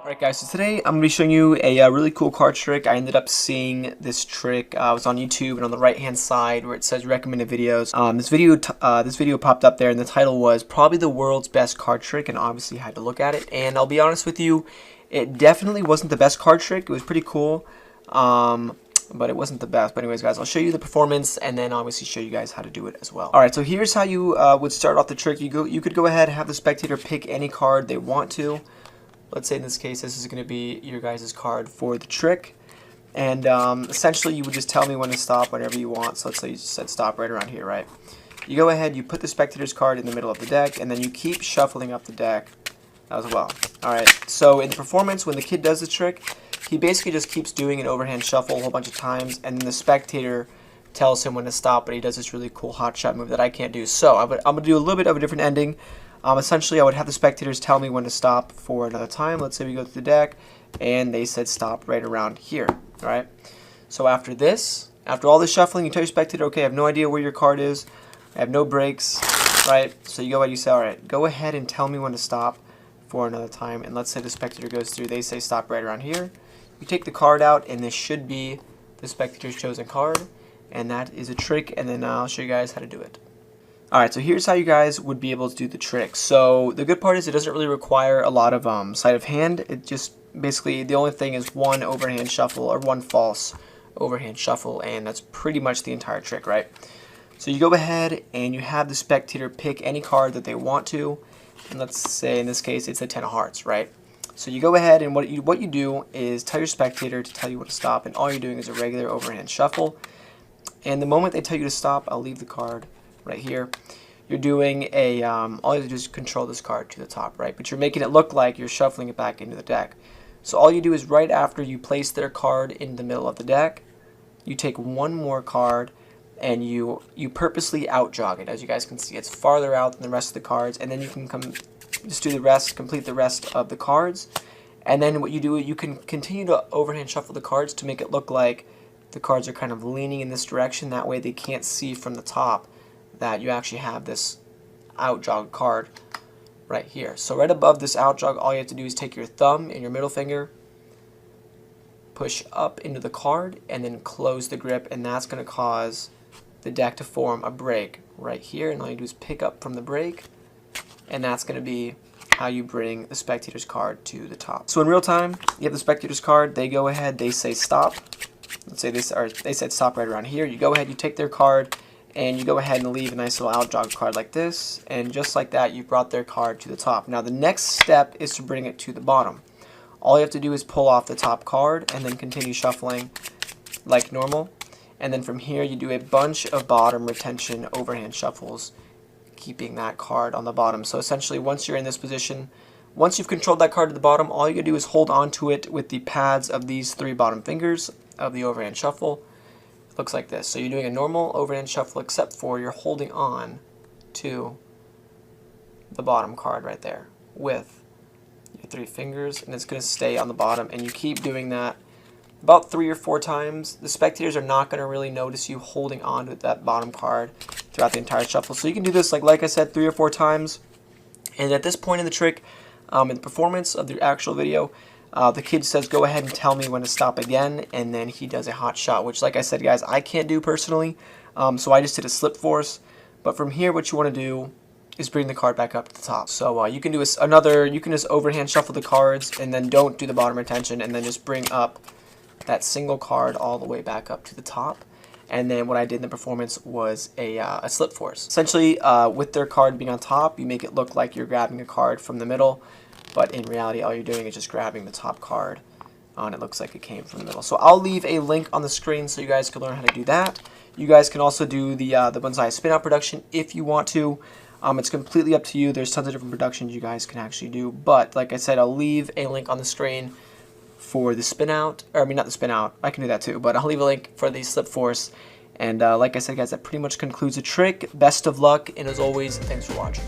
Alright guys, so today I'm going to be showing you a really cool card trick. I ended up seeing this trick. I was on YouTube, and on the right hand side where it says recommended videos, this video popped up there, and the title was probably the world's best card trick, and obviously I had to look at it. And I'll be honest with you, it definitely wasn't the best card trick. It was pretty cool, but it wasn't the best. But anyways guys, I'll show you the performance and then obviously show you guys how to do it as well. Alright, so here's how you would start off the trick. You could go ahead and have the spectator pick any card they want to. Let's say in this case, this is going to be your guys' card for the trick. And essentially, you would just tell me when to stop whenever you want. So let's say you just said stop right around here, right? You go ahead, you put the spectator's card in the middle of the deck, and then you keep shuffling up the deck as well. Alright, so in the performance, when the kid does the trick, he basically just keeps doing an overhand shuffle a whole bunch of times, and then the spectator tells him when to stop, but he does this really cool hot shot move that I can't do. So I'm going to do a little bit of a different ending. Essentially, I would have the spectators tell me when to stop for another time. Let's say we go through the deck, and they said stop right around here. All right. So after this, after all this shuffling, you tell your spectator, okay, I have no idea where your card is. I have no breaks. Right. So you go ahead, you say, all right, go ahead and tell me when to stop for another time. And let's say the spectator goes through. They say stop right around here. You take the card out, and this should be the spectator's chosen card. And that is a trick, and then I'll show you guys how to do it. Alright, so here's how you guys would be able to do the trick. So the good part is it doesn't really require a lot of sleight of hand. It just basically, the only thing is one overhand shuffle or one false overhand shuffle, and that's pretty much the entire trick, right? So you go ahead and you have the spectator pick any card that they want to, and let's say in this case it's the 10 of hearts, right? So you go ahead and what you do is tell your spectator to tell you when to stop, and all you're doing is a regular overhand shuffle. And the moment they tell you to stop, I'll leave the card right here. You're doing a, all you have to do is control this card to the top, right? But you're making it look like you're shuffling it back into the deck. So all you do is right after you place their card in the middle of the deck, you take one more card and you purposely out jog it. As you guys can see, it's farther out than the rest of the cards, and then you can just do the rest, complete the rest of the cards. And then what you do, you can continue to overhand shuffle the cards to make it look like the cards are kind of leaning in this direction. That way they can't see from the top that you actually have this out jog card right here. So right above this out jog, all you have to do is take your thumb and your middle finger, push up into the card, and then close the grip, and that's going to cause the deck to form a break right here. And all you do is pick up from the break, and that's going to be how you bring the spectator's card to the top. So in real time, you have the spectator's card, they go ahead, they say stop. Let's say they said stop right around here. You go ahead, you take their card, and you go ahead and leave a nice little out jog card like this, and just like that, you brought their card to the top. Now the next step is to bring it to the bottom. All you have to do is pull off the top card and then continue shuffling like normal. And then from here, you do a bunch of bottom retention overhand shuffles, keeping that card on the bottom. So essentially, once you're in this position, once you've controlled that card to the bottom, all you gotta do is hold on to it with the pads of these 3 bottom fingers of the overhand shuffle. Looks like this. So you're doing a normal overhand shuffle, except for you're holding on to the bottom card right there with your 3 fingers, and it's going to stay on the bottom, and you keep doing that about 3 or 4 times. The spectators are not going to really notice you holding on to that bottom card throughout the entire shuffle. So you can do this, like I said, 3 or 4 times, and at this point in the trick, in the performance of the actual video, the kid says, go ahead and tell me when to stop again, and then he does a hot shot, which, like I said, guys, I can't do personally, so I just did a slip force. But from here, what you want to do is bring the card back up to the top. So you can do you can just overhand shuffle the cards, and then don't do the bottom retention, and then just bring up that single card all the way back up to the top. And then what I did in the performance was a slip force. Essentially, with their card being on top, you make it look like you're grabbing a card from the middle, but in reality, all you're doing is just grabbing the top card, and it looks like it came from the middle. So I'll leave a link on the screen so you guys can learn how to do that. You guys can also do the Bonsai spin out production if you want to. It's completely up to you. There's tons of different productions you guys can actually do. But like I said, I'll leave a link on the screen for the spin out. Or I mean, not the spin out. I can do that too. But I'll leave a link for the slip force. And like I said, guys, that pretty much concludes the trick. Best of luck. And as always, thanks for watching.